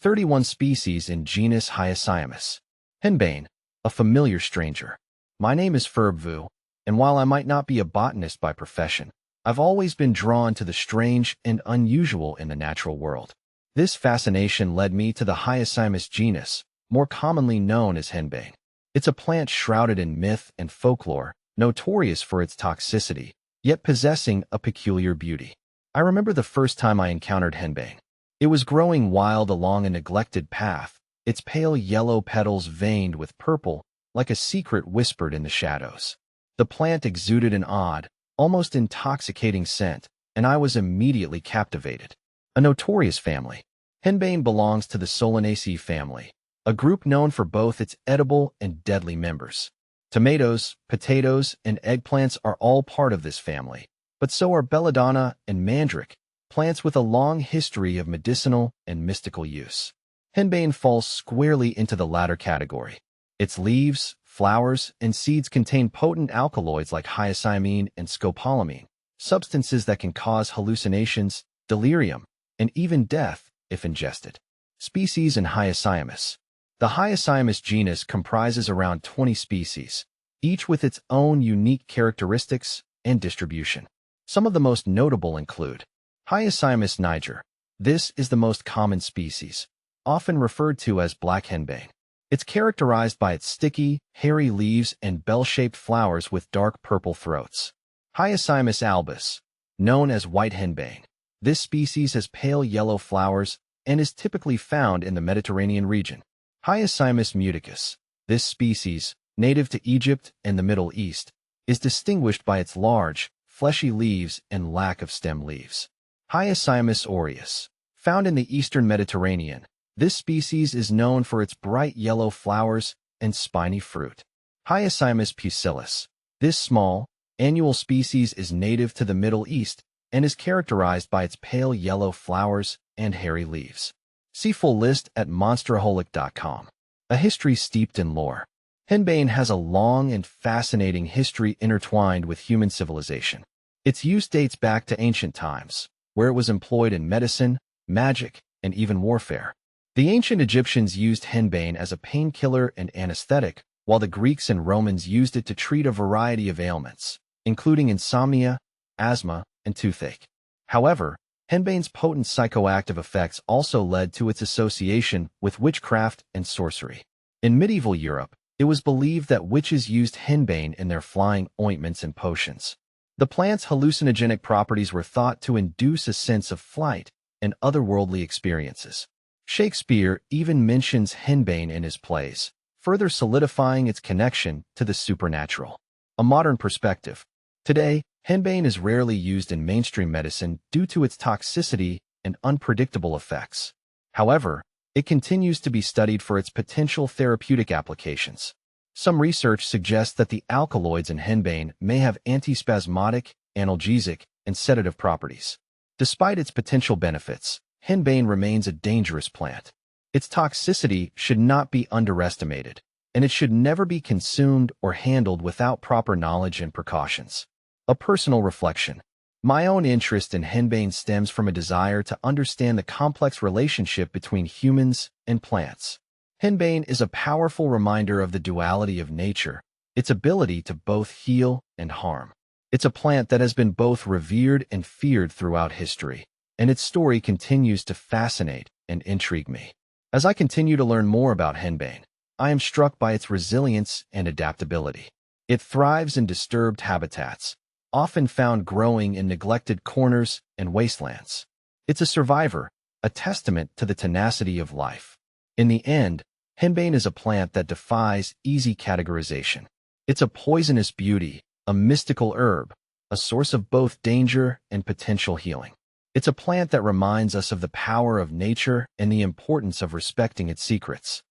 31 species in genus Hyoscyamus. Henbane, a familiar stranger. My name is Vu, and while I might not be a botanist by profession, I've always been drawn to the strange and unusual in the natural world. This fascination led me to the Hyoscyamus genus, more commonly known as henbane. It's a plant shrouded in myth and folklore, notorious for its toxicity, yet possessing a peculiar beauty. I remember the first time I encountered henbane. It was growing wild along a neglected path, its pale yellow petals veined with purple, like a secret whispered in the shadows. The plant exuded an odd, almost intoxicating scent, and I was immediately captivated. A notorious family. Henbane belongs to the Solanaceae family, a group known for both its edible and deadly members. Tomatoes, potatoes, and eggplants are all part of this family, but so are belladonna and mandrake, plants with a long history of medicinal and mystical use. Henbane falls squarely into the latter category. Its leaves, flowers, and seeds contain potent alkaloids like hyoscyamine and scopolamine, substances that can cause hallucinations, delirium, and even death if ingested. Species in Hyoscyamus. The Hyoscyamus genus comprises around 20 species, each with its own unique characteristics and distribution. Some of the most notable include Hyoscyamus niger. This is the most common species, often referred to as black henbane. It's characterized by its sticky, hairy leaves and bell-shaped flowers with dark purple throats. Hyoscyamus albus, known as white henbane. This species has pale yellow flowers and is typically found in the Mediterranean region. Hyoscyamus muticus. This species, native to Egypt and the Middle East, is distinguished by its large, fleshy leaves and lack of stem leaves. Hyoscyamus aureus. Found in the eastern Mediterranean, this species is known for its bright yellow flowers and spiny fruit. Hyoscyamus pusillus. This small, annual species is native to the Middle East and is characterized by its pale yellow flowers and hairy leaves. See full list at monsteraholic.com. A history steeped in lore. Henbane has a long and fascinating history intertwined with human civilization. Its use dates back to ancient times, where it was employed in medicine, magic, and even warfare. The ancient Egyptians used henbane as a painkiller and anesthetic, while the Greeks and Romans used it to treat a variety of ailments, including insomnia, asthma, and toothache. However, henbane's potent psychoactive effects also led to its association with witchcraft and sorcery. In medieval Europe, it was believed that witches used henbane in their flying ointments and potions. The plant's hallucinogenic properties were thought to induce a sense of flight and otherworldly experiences. Shakespeare even mentions henbane in his plays, further solidifying its connection to the supernatural. A modern perspective. Today, henbane is rarely used in mainstream medicine due to its toxicity and unpredictable effects. However, it continues to be studied for its potential therapeutic applications. Some research suggests that the alkaloids in henbane may have antispasmodic, analgesic, and sedative properties. Despite its potential benefits, henbane remains a dangerous plant. Its toxicity should not be underestimated, and it should never be consumed or handled without proper knowledge and precautions. A personal reflection. My own interest in henbane stems from a desire to understand the complex relationship between humans and plants. Henbane is a powerful reminder of the duality of nature, its ability to both heal and harm. It's a plant that has been both revered and feared throughout history, and its story continues to fascinate and intrigue me. As I continue to learn more about henbane, I am struck by its resilience and adaptability. It thrives in disturbed habitats, often found growing in neglected corners and wastelands. It's a survivor, a testament to the tenacity of life. In the end, henbane is a plant that defies easy categorization. It's a poisonous beauty, a mystical herb, a source of both danger and potential healing. It's a plant that reminds us of the power of nature and the importance of respecting its secrets.